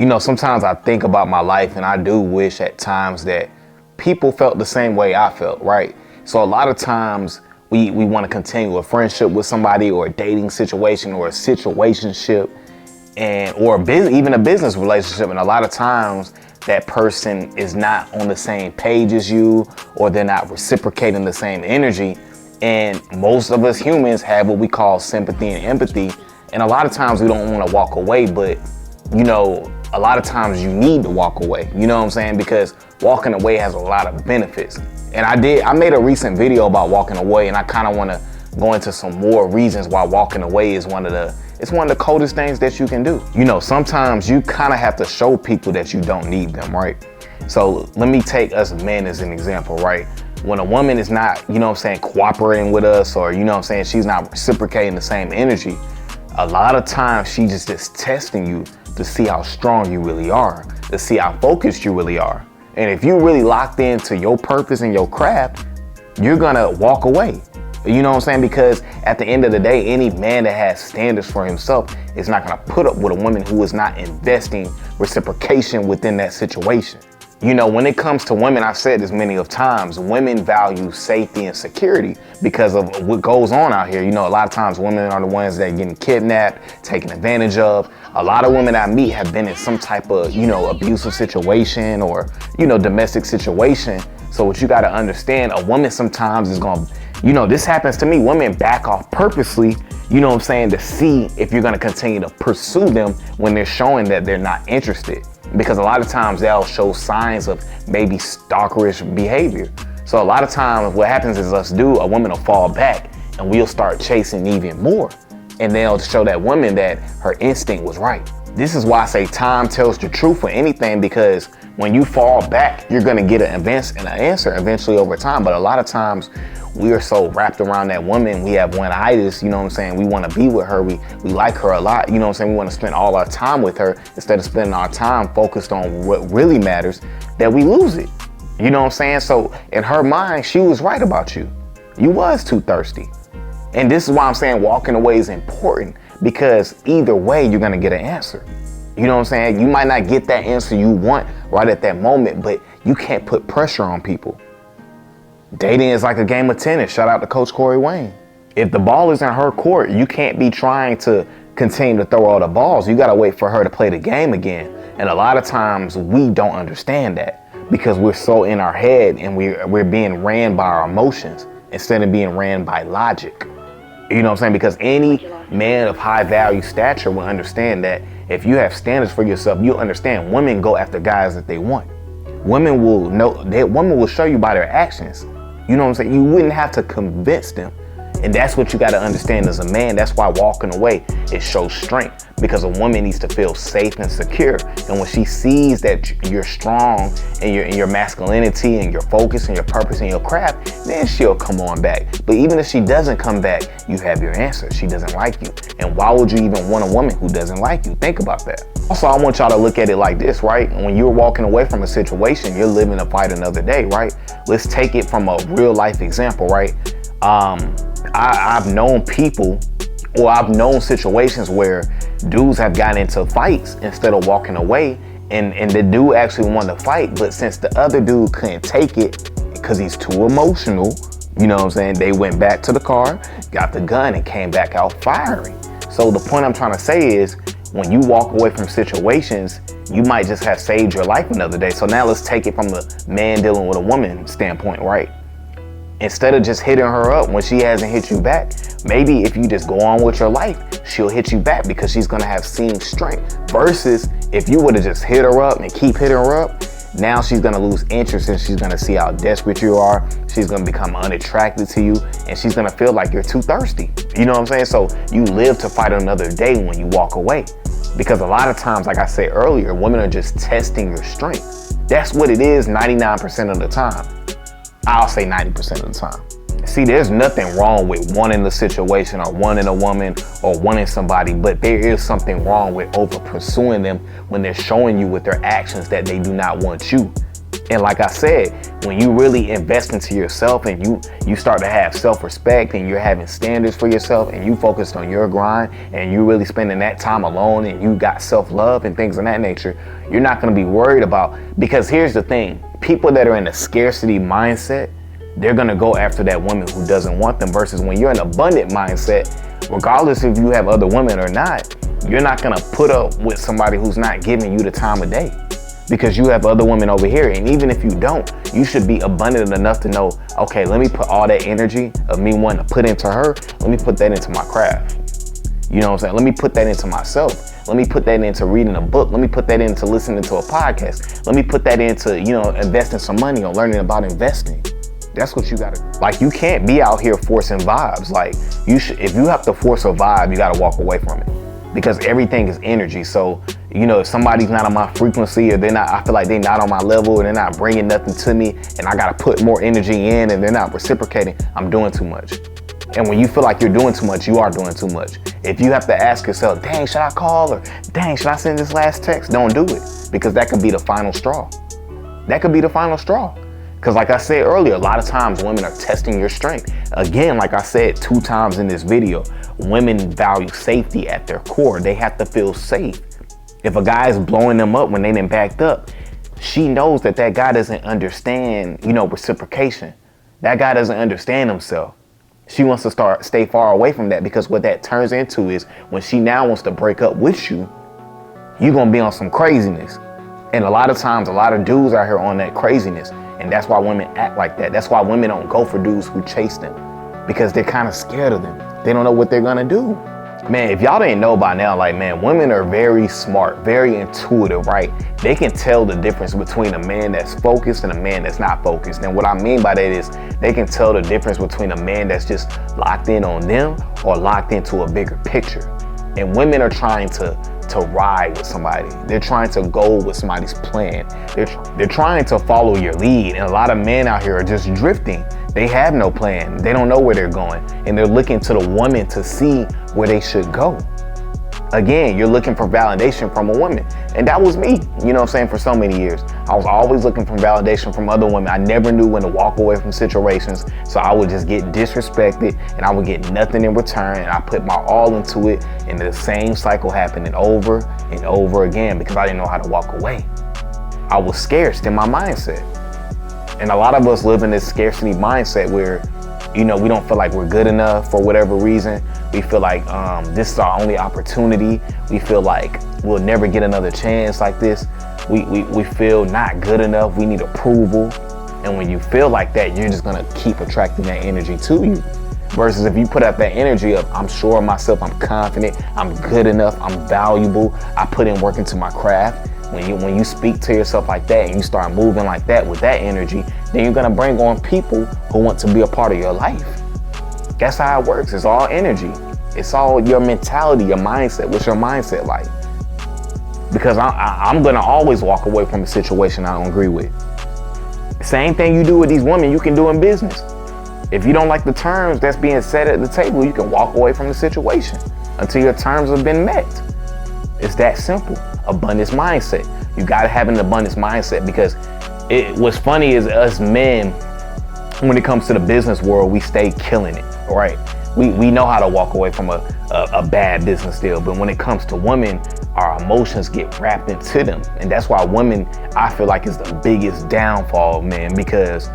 You know, sometimes I think about my life and I do wish at times that people felt the same way I felt, right? So a lot of times we want to continue a friendship with somebody or a dating situation or a situationship or even a business relationship. And a lot of times that person is not on the same page as you, or they're not reciprocating the same energy. And most of us humans have what we call sympathy and empathy. And a lot of times we don't want to walk away, but you know, a lot of times you need to walk away, you know what I'm saying? Because walking away has a lot of benefits. And I made a recent video about walking away, and I kind of want to go into some more reasons why walking away is one of the coldest things that you can do. You know, sometimes you kind of have to show people that you don't need them, right? So let me take us men as an example, right? When a woman is not, you know what I'm saying, cooperating with us, or you know what I'm saying, she's not reciprocating the same energy, a lot of times she's just testing you to see how strong you really are, to see how focused you really are. And if you're really locked into your purpose and your craft, you're gonna walk away. You know what I'm saying? Because at the end of the day, any man that has standards for himself is not gonna put up with a woman who is not investing reciprocation within that situation. You know, when it comes to women, I've said this many of times, women value safety and security because of what goes on out here. You know, a lot of times women are the ones that are getting kidnapped, taken advantage of. A lot of women I meet have been in some type of, you know, abusive situation or, you know, domestic situation. So what you got to understand, a woman sometimes is going to, you know, this happens to me. Women back off purposely, you know what I'm saying, to see if you're going to continue to pursue them when they're showing that they're not interested. Because a lot of times they'll show signs of maybe stalkerish behavior. So a lot of times what happens is a woman will fall back and we'll start chasing even more. And they'll show that woman that her instinct was right. This is why I say time tells the truth for anything, because when you fall back, you're gonna get an answer eventually over time. But a lot of times we are so wrapped around that woman, we have one-itis, you know what I'm saying? We wanna be with her, we like her a lot, you know what I'm saying? We wanna spend all our time with her instead of spending our time focused on what really matters, that we lose it. You know what I'm saying? So in her mind, she was right about you. You was too thirsty. And this is why I'm saying walking away is important, because either way, you're gonna get an answer. You know what I'm saying? You might not get that answer you want right at that moment, but you can't put pressure on people. Dating is like a game of tennis. Shout out to Coach Corey Wayne. If the ball is in her court, you can't be trying to continue to throw all the balls. You gotta wait for her to play the game again. And a lot of times we don't understand that because we're so in our head and we're being ran by our emotions instead of being ran by logic. You know what I'm saying? Because any man of high value stature will understand that if you have standards for yourself, you'll understand women go after guys that they want. Women will show you by their actions. You know what I'm saying? You wouldn't have to convince them. And that's what you got to understand as a man. That's why walking away, it shows strength, because a woman needs to feel safe and secure. And when she sees that you're strong in your masculinity and your focus and your purpose and your craft, then she'll come on back. But even if she doesn't come back, you have your answer. She doesn't like you. And why would you even want a woman who doesn't like you? Think about that. Also, I want y'all to look at it like this, right? When you're walking away from a situation, you're living to fight another day, right? Let's take it from a real life example, right? I've known people, or I've known situations where dudes have gotten into fights instead of walking away, and the dude actually wanted to fight, but since the other dude couldn't take it because he's too emotional, you know what I'm saying, they went back to the car, got the gun, and came back out firing. So the point I'm trying to say is, when you walk away from situations, you might just have saved your life another day. So now let's take it from the man dealing with a woman standpoint, right? Instead of just hitting her up when she hasn't hit you back, maybe if you just go on with your life, she'll hit you back because she's gonna have seen strength. Versus if you would have just hit her up and keep hitting her up, now she's gonna lose interest and she's gonna see how desperate you are. She's gonna become unattracted to you and she's gonna feel like you're too thirsty. You know what I'm saying? So you live to fight another day when you walk away. Because a lot of times, like I said earlier, women are just testing your strength. That's what it is 99% of the time. I'll say 90% of the time. See, there's nothing wrong with wanting the situation or wanting a woman or wanting somebody, but there is something wrong with over pursuing them when they're showing you with their actions that they do not want you. And like I said, when you really invest into yourself and you start to have self-respect and you're having standards for yourself and you focused on your grind and you really spending that time alone and you got self-love and things of that nature, you're not going to be worried about, because here's the thing, people that are in a scarcity mindset, they're going to go after that woman who doesn't want them, versus when you're in an abundant mindset, regardless if you have other women or not, you're not going to put up with somebody who's not giving you the time of day. Because you have other women over here, and even if you don't, you should be abundant enough to know, okay, let me put all that energy of me wanting to put into her, let me put that into my craft. You know what I'm saying? Let me put that into myself. Let me put that into reading a book. Let me put that into listening to a podcast. Let me put that into, investing some money or learning about investing. That's what you gotta, like, you can't be out here forcing vibes. Like, if you have to force a vibe, you gotta walk away from it. Because everything is energy. So, if somebody's not on my frequency, or I feel like they're not on my level, or they're not bringing nothing to me, and I gotta put more energy in, and they're not reciprocating, I'm doing too much. And when you feel like you're doing too much, you are doing too much. If you have to ask yourself, dang, should I call? Or dang, should I send this last text? Don't do it, because that could be the final straw. That could be the final straw. Because like I said earlier, a lot of times women are testing your strength. Again, like I said 2 times in this video, women value safety at their core. They have to feel safe. If a guy is blowing them up when they done backed up, she knows that guy doesn't understand, reciprocation. That guy doesn't understand himself. She wants to stay far away from that, because what that turns into is when she now wants to break up with you, you're going to be on some craziness. And a lot of times, a lot of dudes out here on that craziness. And that's why women act like that. That's why women don't go for dudes who chase them, because they're kind of scared of them. They don't know what they're gonna do. Man, if y'all didn't know by now, women are very smart, very intuitive, right? They can tell the difference between a man that's focused and a man that's not focused. And what I mean by that is they can tell the difference between a man that's just locked in on them or locked into a bigger picture. And women are trying to ride with somebody. They're trying to go with somebody's plan. They're trying to follow your lead. And a lot of men out here are just drifting. They have no plan. They don't know where they're going. And they're looking to the woman to see where they should go. Again, you're looking for validation from a woman. And that was me, for so many years. I was always looking for validation from other women. I never knew when to walk away from situations. So I would just get disrespected and I would get nothing in return. And I put my all into it. And the same cycle happening over and over again, because I didn't know how to walk away. I was scarce in my mindset. And a lot of us live in this scarcity mindset where, we don't feel like we're good enough for whatever reason. We feel like this is our only opportunity. We feel like we'll never get another chance like this. We feel not good enough. We need approval. And when you feel like that, you're just gonna keep attracting that energy to you. Versus if you put out that energy of, I'm sure of myself, I'm confident, I'm good enough, I'm valuable, I put in work into my craft. When you speak to yourself like that and you start moving like that with that energy, then you're gonna bring on people who want to be a part of your life. That's how it works. It's all energy. It's all your mentality, your mindset. What's your mindset like? Because I'm gonna always walk away from a situation I don't agree with. Same thing you do with these women, you can do in business. If you don't like the terms that's being said at the table, you can walk away from the situation until your terms have been met. It's that simple. Abundance mindset. You gotta have an abundance mindset, because what's funny is us men, when it comes to the business world, we stay killing it, right? We know how to walk away from a bad business deal, but when it comes to women, our emotions get wrapped into them. And that's why women, I feel like, is the biggest downfall of men, because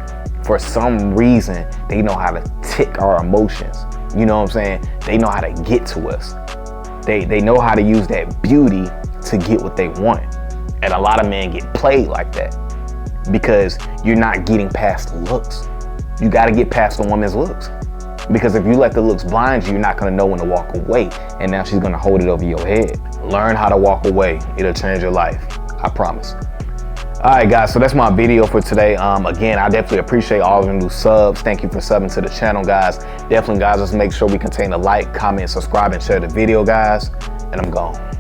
for some reason, they know how to tick our emotions. You know what I'm saying? They know how to get to us. They know how to use that beauty to get what they want. And a lot of men get played like that, because you're not getting past the looks. You got to get past the woman's looks, because if you let the looks blind you, you're not going to know when to walk away. And now she's going to hold it over your head. Learn how to walk away. It'll change your life. I promise. All right, guys, so that's my video for today. Again, I definitely appreciate all of the new subs. Thank you for subbing to the channel, guys. Definitely, guys, let's make sure we continue to like, comment, subscribe, and share the video, guys. And I'm gone.